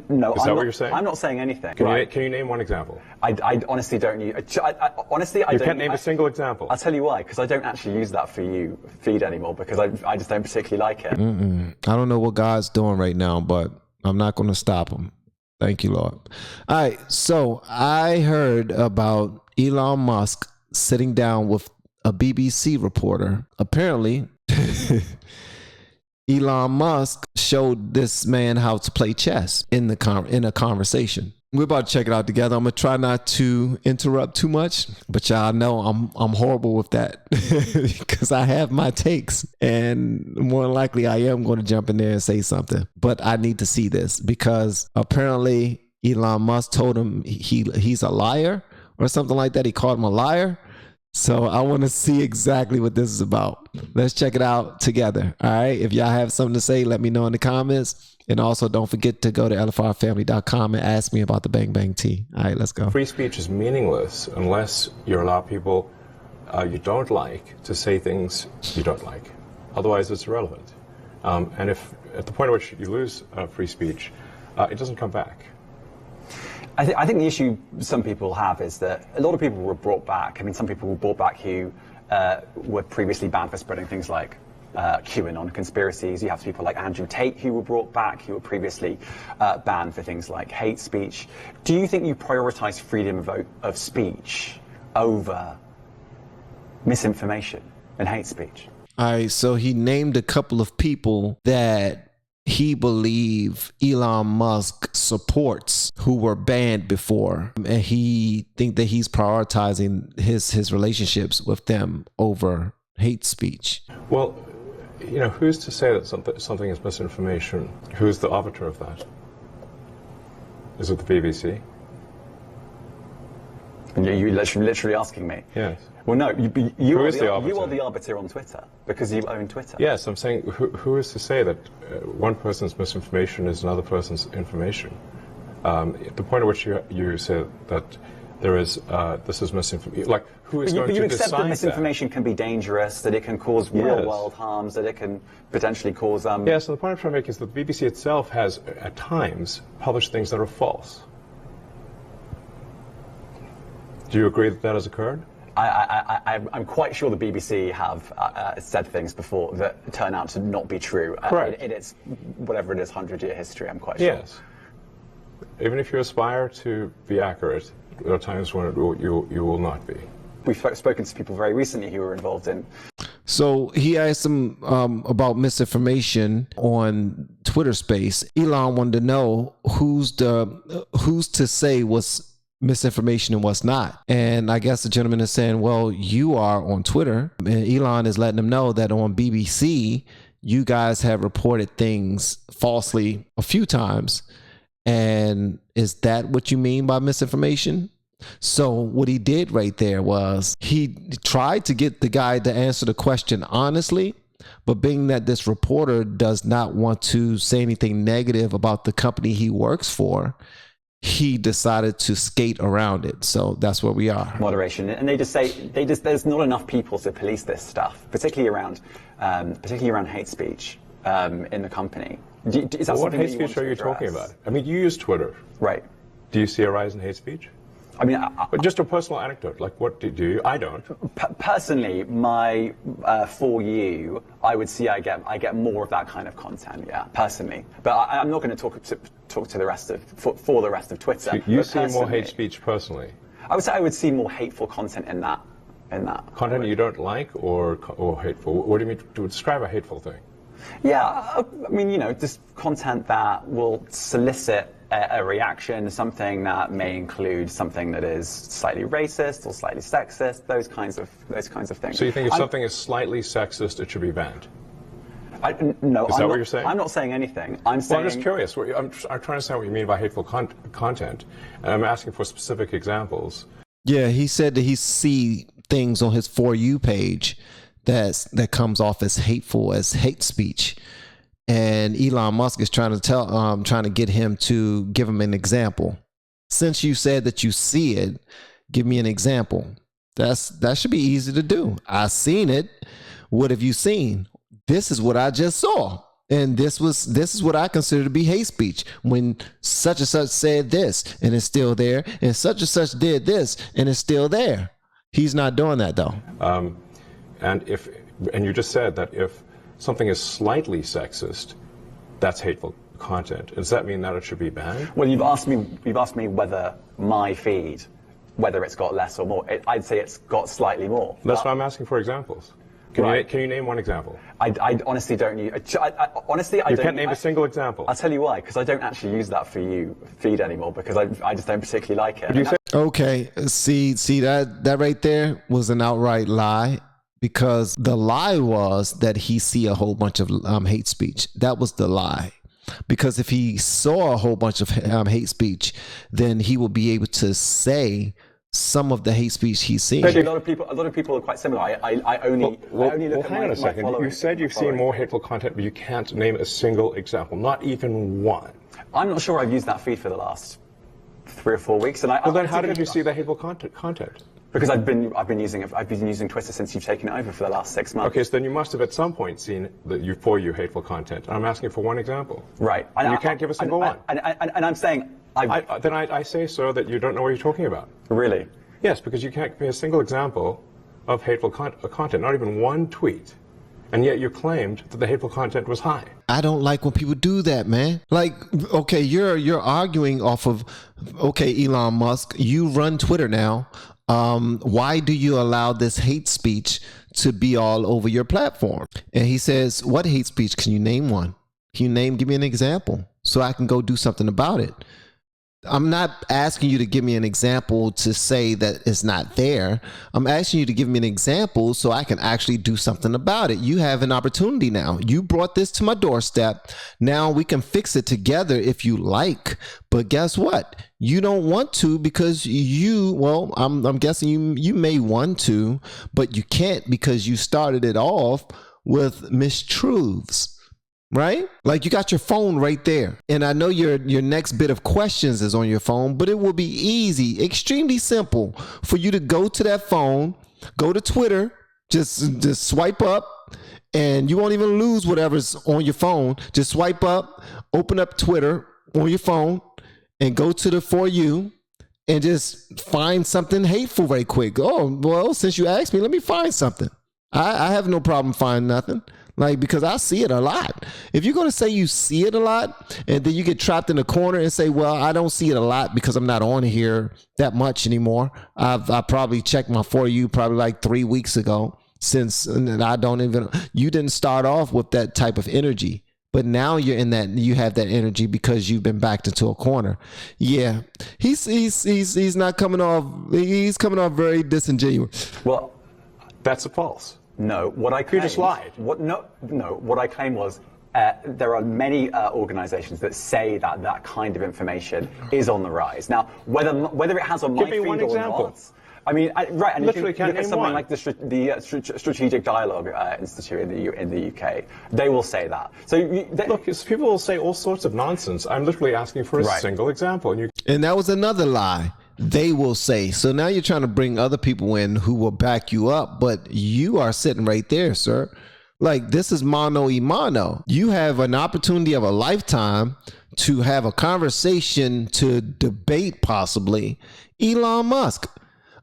No, Is that what you're saying? I'm not saying anything. Can you name one example? I honestly don't use. Honestly, I You don't. can't name a single example. I'll tell you why. Because I don't actually use that for you feed anymore. Because I just don't particularly like it. I don't know what God's doing right now, but I'm not going to stop him. Thank you, Lord. All right. So I heard about Elon Musk sitting down with a BBC reporter. Apparently, Elon Musk showed this man how to play chess in a conversation. We're about to check it out together. I'm gonna try not to interrupt too much, but y'all know I'm horrible with that because I have my takes, and more than likely I am going to jump in there and say something. But I need to see this because apparently Elon Musk told him he's a liar or something like that. He called him a liar. So I want to see exactly what this is about. Let's check it out together. All right. If y'all have something to say, let me know in the comments. And also don't forget to go to LFRFamily.com and ask me about the Bang Bang Tea. All right, let's go. Free speech is meaningless unless you allow people you don't like to say things you don't like. Otherwise, it's irrelevant. And if at the point at which you lose free speech, it doesn't come back. I think the issue some people have is that a lot of people were brought back. I mean, some people were brought back who were previously banned for spreading things like QAnon conspiracies. You have people like Andrew Tate who were brought back, who were previously banned for things like hate speech. Do you think you prioritize freedom of speech over misinformation and hate speech? All right, so he named a couple of people that he believe Elon Musk supports who were banned before, and he think that he's prioritizing his relationships with them over hate speech. Well, you know, who's to say that something is misinformation? Who's the arbiter of that? Is it the BBC? You're literally asking me? Yes. Well, no, you are the arbiter on Twitter because you own Twitter. Yes, I'm saying who is to say that one person's misinformation is another person's information? At the point at which you say that there is this is misinformation, like who is going to decide that? You accept that misinformation can be dangerous, that it can cause real-world harms, that it can potentially cause... Yeah, so the point I'm trying to make is that the BBC itself has, at times, published things that are false. Do you agree that that has occurred? I'm quite sure the BBC have said things before that turn out to not be true. Correct. In its, whatever it is, 100-year history, I'm quite sure. Yes. Even if you aspire to be accurate, there are times when you will not be. We've spoken to people very recently who were involved in... So he asked him about misinformation on Twitter Space. Elon wanted to know who's to say what's misinformation and what's not. And I guess the gentleman is saying, well, you are on Twitter. And Elon is letting them know that on BBC, you guys have reported things falsely a few times. And is that what you mean by misinformation? So what he did right there was he tried to get the guy to answer the question honestly, but being that this reporter does not want to say anything negative about the company he works for, he decided to skate around it. So that's where we are. Moderation. And they just say, there's not enough people to police this stuff, particularly around hate speech in the company. Is that what hate speech are you talking about? I mean, you use Twitter. Right. Do you see a rise in hate speech? I mean, but just a personal anecdote. Like, what do you? I don't. Personally, for you, I would see I get more of that kind of content. Yeah, personally. But I'm not going to talk to the rest of for the rest of Twitter. So you see more hate speech personally? I would say I would see more hateful content in that. Content you don't like or hateful? What do you mean to describe a hateful thing? Yeah, I mean, you know, just content that will solicit a reaction, something that may include something that is slightly racist or slightly sexist, those kinds of things. So you think if something is slightly sexist, it should be banned? No. Is that what you're saying? I'm not saying anything. I'm saying... Well, I'm just curious. I'm trying to understand what you mean by hateful content, and I'm asking for specific examples. Yeah, he said that he see things on his For You page that comes off as hateful, as hate speech. And Elon Musk is trying to get him to give him an example. Since you said that you see it, give me an example. That should be easy to do. I seen it. What have you seen? This is what I just saw. And this is what I consider to be hate speech. When such and such said this and it's still there, and such did this and it's still there. He's not doing that though. And you just said that if something is slightly sexist, that's hateful content. Does that mean that it should be banned? Well, you've asked me whether my feed, whether it's got less or more. I'd say it's got slightly more. That's why I'm asking for examples. Can you name one example? I honestly don't use. Honestly, I you don't. can't name a single example. I'll tell you why. Because I don't actually use that for you feed anymore. Because I just don't particularly like it. Okay, see that right there was an outright lie. Because the lie was that he see a whole bunch of hate speech. That was the lie. Because if he saw a whole bunch of hate speech, then he will be able to say some of the hate speech he's seen. A lot of people are quite similar. I only look at hang on a second. You said you've seen more hateful content, but you can't name a single example, not even one. I'm not sure I've used that feed for the last 3 or 4 weeks. And then how did you see the hateful content? Because I've been using Twitter since you've taken it over for the last 6 months. Okay, so then you must have at some point seen for you hateful content. I'm asking for one example. Right. And you can't give a single one. And I'm saying I say, sir, that you don't know what you're talking about. Really? Yes, because you can't give me a single example of hateful content, not even one tweet. And yet you claimed that the hateful content was high. I don't like when people do that, man. Like, okay, you're arguing off of, okay, Elon Musk, you run Twitter now. Why do you allow this hate speech to be all over your platform? And he says, what hate speech? Can you name one? Give me an example so I can go do something about it. I'm not asking you to give me an example to say that it's not there. I'm asking you to give me an example so I can actually do something about it. You have an opportunity now. You brought this to my doorstep. Now we can fix it together if you like. But guess what? You don't want to because I'm guessing you may want to, but you can't because you started it off with mistruths. Right? Like you got your phone right there. And I know your next bit of questions is on your phone, but it will be easy, extremely simple for you to go to that phone, go to Twitter, just swipe up, and you won't even lose whatever's on your phone. Just swipe up, open up Twitter on your phone, and go to the For You and just find something hateful very quick. Oh, well, since you asked me, let me find something. I have no problem finding nothing. Like, because I see it a lot. If you're going to say you see it a lot and then you get trapped in a corner and say, well, I don't see it a lot because I'm not on here that much anymore. I probably checked my For You probably like 3 weeks ago you didn't start off with that type of energy. But now you have that energy because you've been backed into a corner. Yeah, he's not coming off. He's coming off very disingenuous. Well, that's a false. No, what I claimed, you just lied. What I claimed was there are many organizations that say that kind of information is on the rise. Now, whether it has on my feed or not, I mean, right, and literally if you look at something like the Strategic Dialogue Institute in the UK, they will say that. So look, people will say all sorts of nonsense. I'm literally asking for a single example, and that was another lie. They will say. So now you're trying to bring other people in who will back you up, but you are sitting right there, sir. Like, this is mano y mano. You have an opportunity of a lifetime to have a conversation, to debate possibly Elon Musk.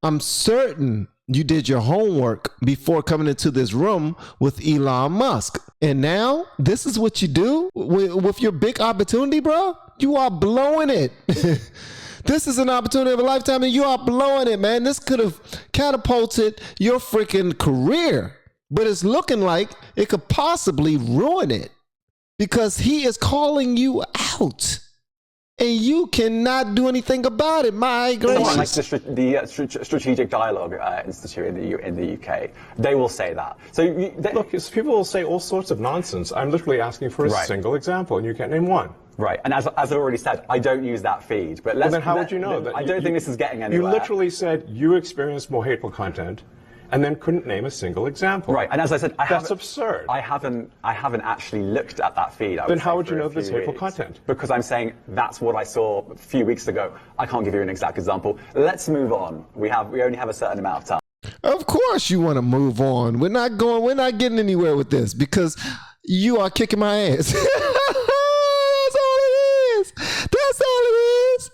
I'm certain you did your homework before coming into this room with Elon Musk. And now this is what you do with your big opportunity, bro. You are blowing it. This is an opportunity of a lifetime and you are blowing it, man. This could have catapulted your freaking career, but it's looking like it could possibly ruin it because he is calling you out and you cannot do anything about it. My gracious. Like the Strategic Dialogue Institute in the UK, they will say that. So look, people will say all sorts of nonsense. I'm literally asking for a single example and you can't name one. Right, and as I already said, I don't use that feed. But then how would you know that? I don't think this is getting anywhere. You literally said you experienced more hateful content, and then couldn't name a single example. Right, and as I said, that's absurd. I haven't actually looked at that feed. Then how would you know there's hateful content? Because I'm saying that's what I saw a few weeks ago. I can't give you an exact example. Let's move on. We only have a certain amount of time. Of course, you want to move on. We're not getting anywhere with this because you are kicking my ass. That's all it is. That's all it is.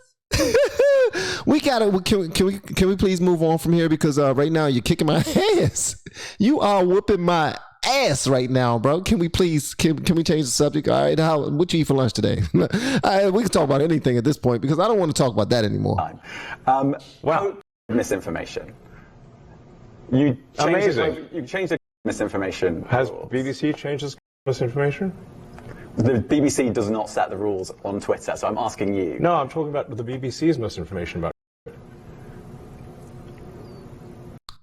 We gotta. Can we please move on from here, because right now you're kicking my ass. You are whooping my ass right now, bro. Can we please? Can we change the subject? All right. What you eat for lunch today? We can talk about anything at this point, because I don't want to talk about that anymore. Well, misinformation. You changed the misinformation. Has rules. BBC changed its misinformation? The BBC does not set the rules on Twitter, so I'm asking you. No, I'm talking about the BBC's misinformation about it.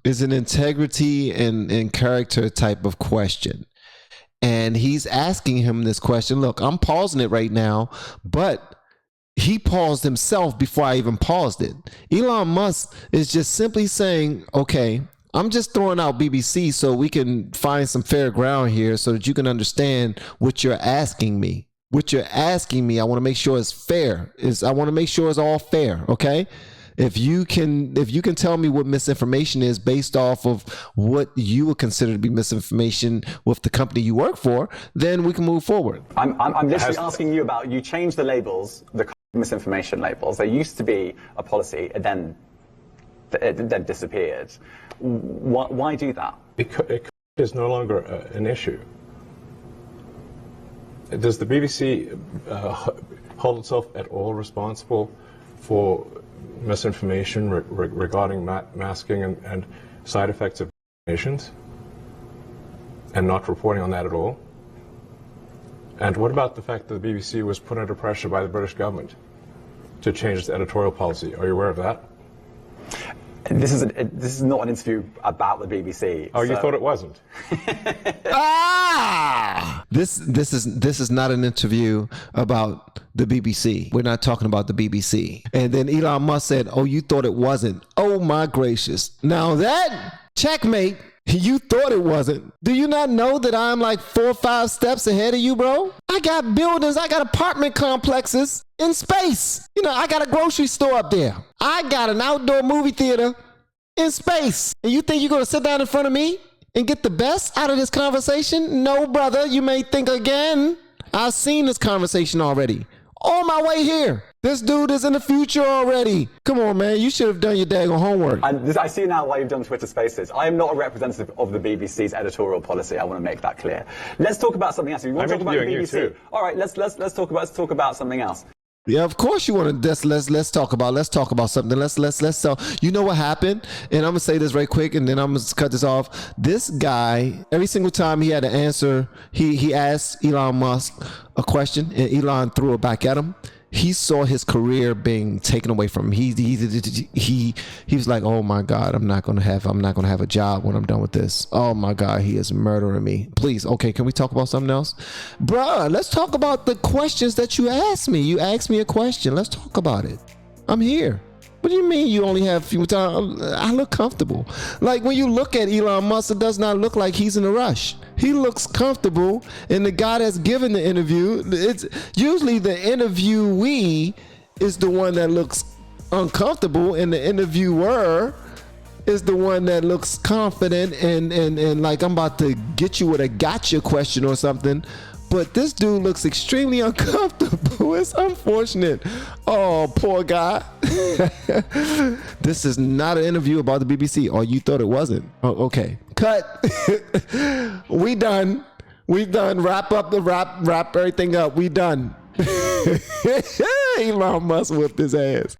Is an integrity and character type of question. And he's asking him this question. Look, I'm pausing it right now, but he paused himself before I even paused it. Elon Musk is just simply saying, okay, I'm just throwing out BBC so we can find some fair ground here so that you can understand what you're asking me. What you're asking me, I want to make sure it's fair. I want to make sure it's all fair, okay? If you can tell me what misinformation is based off of what you would consider to be misinformation with the company you work for, then we can move forward. I'm literally asking you about, you changed the labels, the misinformation labels. There used to be a policy, and then it disappeared. Why do that? It is no longer an issue. Does the BBC hold itself at all responsible for misinformation regarding masking and side effects of vaccinations, and not reporting on that at all? And what about the fact that the BBC was put under pressure by the British government to change its editorial policy? Are you aware of that? This is not an interview about the BBC. Oh, you thought it wasn't? This is not an interview about the BBC. We're not talking about the BBC. And then Elon Musk said, "Oh, you thought it wasn't? Oh my gracious!" Now that checkmate. You thought it wasn't. Do you not know that I'm like 4 or 5 steps ahead of you, bro? I got buildings, I got apartment complexes in space. You know, I got a grocery store up there. I got an outdoor movie theater in space. And you think you're going to sit down in front of me and get the best out of this conversation? No, brother, you may think again. I've seen this conversation already. On my way here. This dude is in the future already. Come on, man. You should have done your daggone homework. I see now why you've done Twitter Spaces. I am not a representative of the BBC's editorial policy. I want to make that clear. Let's talk about something else. You want to talk about the BBC? All right, let's talk about something else. Yeah, of course you want to. Let's talk about something. Let's tell. You know what happened? And I'm gonna say this right quick, and then I'm gonna cut this off. This guy, every single time he had to answer, he asked Elon Musk a question, and Elon threw it back at him. He saw his career being taken away from him. He was like, "Oh my God, I'm not gonna have a job when I'm done with this. Oh my God, he is murdering me." Please, okay, can we talk about something else, bruh? Let's talk about the questions that you asked me. You asked me a question. Let's talk about it. I'm here. What do you mean you only have a few time? I look comfortable. Like when you look at Elon Musk, it does not look like he's in a rush. He looks comfortable, and the guy that's giving the interview, it's usually the interviewee is the one that looks uncomfortable, and the interviewer is the one that looks confident and like I'm about to get you with a gotcha question or something. But this dude looks extremely uncomfortable. It's unfortunate. Oh, poor guy. This is not an interview about the BBC. Oh, you thought it wasn't? Oh, okay. Cut. We done. Wrap everything up. We done. Elon Musk whipped his ass.